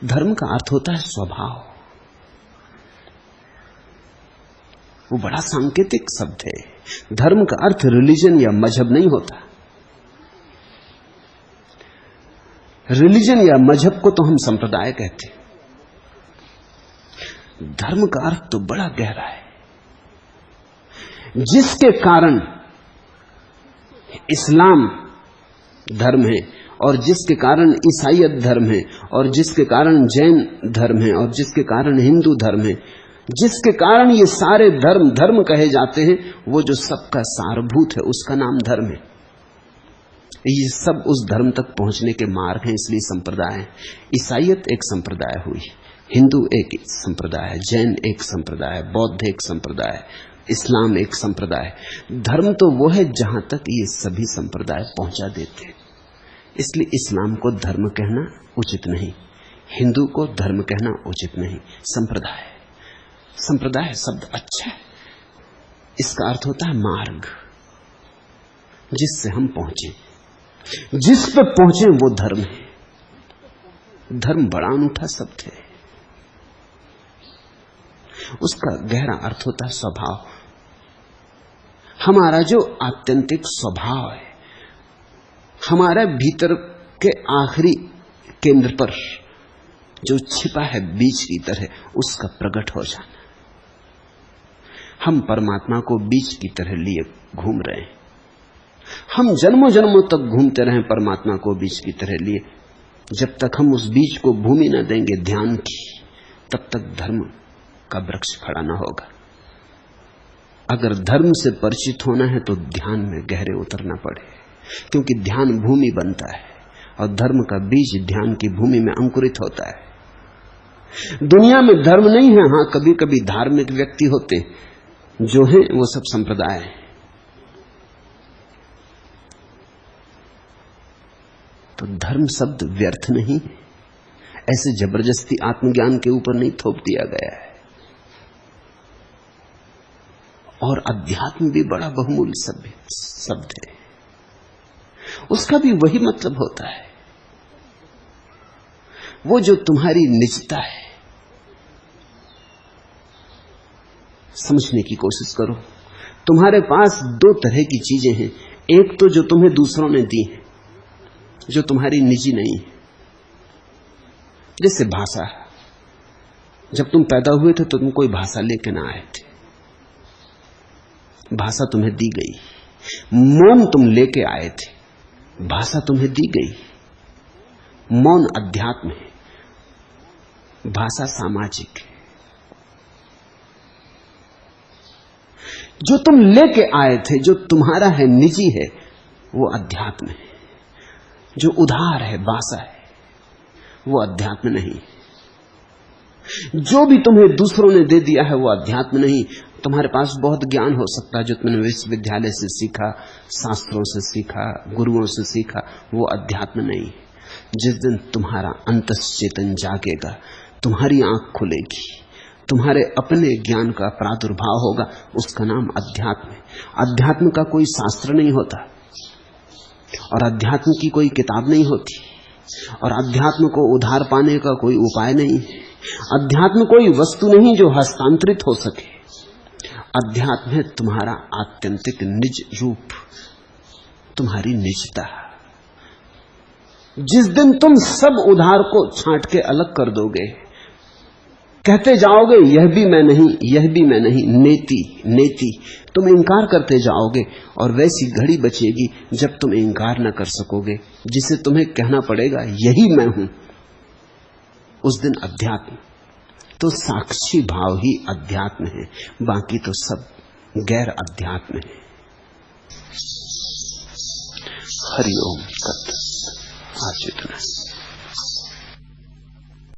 धर्म का अर्थ होता है स्वभाव। वो बड़ा सांकेतिक शब्द है। धर्म का अर्थ रिलीजन या मजहब नहीं होता। रिलीजन या मजहब को तो हम संप्रदाय कहते हैं। धर्म का अर्थ तो बड़ा गहरा है, जिसके कारण इस्लाम धर्म है, और जिसके कारण ईसाईयत धर्म है, और जिसके कारण जैन धर्म है, और जिसके कारण हिंदू धर्म है, जिसके कारण ये सारे धर्म धर्म कहे जाते हैं, वो जो सबका सारभूत है उसका नाम धर्म है। ये सब उस धर्म तक पहुंचने के मार्ग हैं, इसलिए संप्रदाय है। ईसाईयत एक संप्रदाय हुई, हिंदू एक संप्रदाय है, जैन एक संप्रदाय है, बौद्ध एक संप्रदाय है, इस्लाम एक संप्रदाय है। धर्म तो वो है जहां तक ये सभी संप्रदाय पहुंचा देते हैं। इसलिए इस्लाम को धर्म कहना उचित नहीं, हिंदू को धर्म कहना उचित नहीं। संप्रदाय, संप्रदाय शब्द अच्छा है, इसका अर्थ होता है मार्ग, जिससे हम पहुंचे, जिस पे पहुंचे वो धर्म है। धर्म बड़ा अनूठा शब्द है, उसका गहरा अर्थ होता है स्वभाव। हमारा जो आत्यंतिक स्वभाव है, हमारे भीतर के आखिरी केंद्र पर जो छिपा है बीज की तरह, उसका प्रकट हो जाना। हम परमात्मा को बीज की तरह लिए घूम रहे हैं। हम जन्मों जन्मों तक घूमते रहे परमात्मा को बीज की तरह लिए। जब तक हम उस बीज को भूमि न देंगे ध्यान की, तब तक धर्म का वृक्ष खड़ा न होगा। अगर धर्म से परिचित होना है तो ध्यान में गहरे उतरना पड़े, क्योंकि ध्यान भूमि बनता है और धर्म का बीज ध्यान की भूमि में अंकुरित होता है। दुनिया में धर्म नहीं है, हां कभी कभी धार्मिक व्यक्ति होते हैं, जो हैं वो सब संप्रदाय है। तो धर्म शब्द व्यर्थ नहीं है, ऐसे जबरदस्ती आत्मज्ञान के ऊपर नहीं थोप दिया गया है। और अध्यात्म भी बड़ा बहुमूल्य शब्द है, उसका भी वही मतलब होता है। वो जो तुम्हारी निजता है, समझने की कोशिश करो। तुम्हारे पास दो तरह की चीजें हैं, एक तो जो तुम्हें दूसरों ने दी है, जो तुम्हारी निजी नहीं है। जैसे भाषा, जब तुम पैदा हुए थे तो तुम कोई भाषा लेके ना आए थे, भाषा तुम्हें दी गई। मौन तुम लेके आए थे, भाषा तुम्हें दी गई। मौन अध्यात्म है, भाषा सामाजिक है। जो तुम लेके आए थे, जो तुम्हारा है, निजी है, वो अध्यात्म है। जो उधार है, भाषा है, वो अध्यात्म नहीं। जो भी तुम्हें दूसरों ने दे दिया है वो अध्यात्म नहीं। तुम्हारे पास बहुत ज्ञान हो सकता है जो तुमने विश्वविद्यालय से सीखा, शास्त्रों से सीखा, गुरुओं से सीखा, वो अध्यात्म नहीं। जिस दिन तुम्हारा अंतश्चेतन जागेगा, तुम्हारी आंख खुलेगी, तुम्हारे अपने ज्ञान का प्रादुर्भाव होगा, उसका नाम अध्यात्म है। अध्यात्म का कोई शास्त्र नहीं होता, और अध्यात्म की कोई किताब नहीं होती, और अध्यात्म को उधार पाने का कोई उपाय नहीं है। अध्यात्म कोई वस्तु नहीं जो हस्तांतरित हो सके। अध्यात्म है तुम्हारा आत्यंतिक निज रूप, तुम्हारी निजता। जिस दिन तुम सब उधार को छांट के अलग कर दोगे, कहते जाओगे यह भी मैं नहीं, यह भी मैं नहीं, नेति नेति, तुम इंकार करते जाओगे, और वैसी घड़ी बचेगी जब तुम इंकार न कर सकोगे, जिसे तुम्हें कहना पड़ेगा यही मैं हूं। उस दिन अध्यात्म तो साक्षी भाव ही अध्यात्म है, बाकी तो सब गैर अध्यात्म है। हरिओम तत्। आज इतना।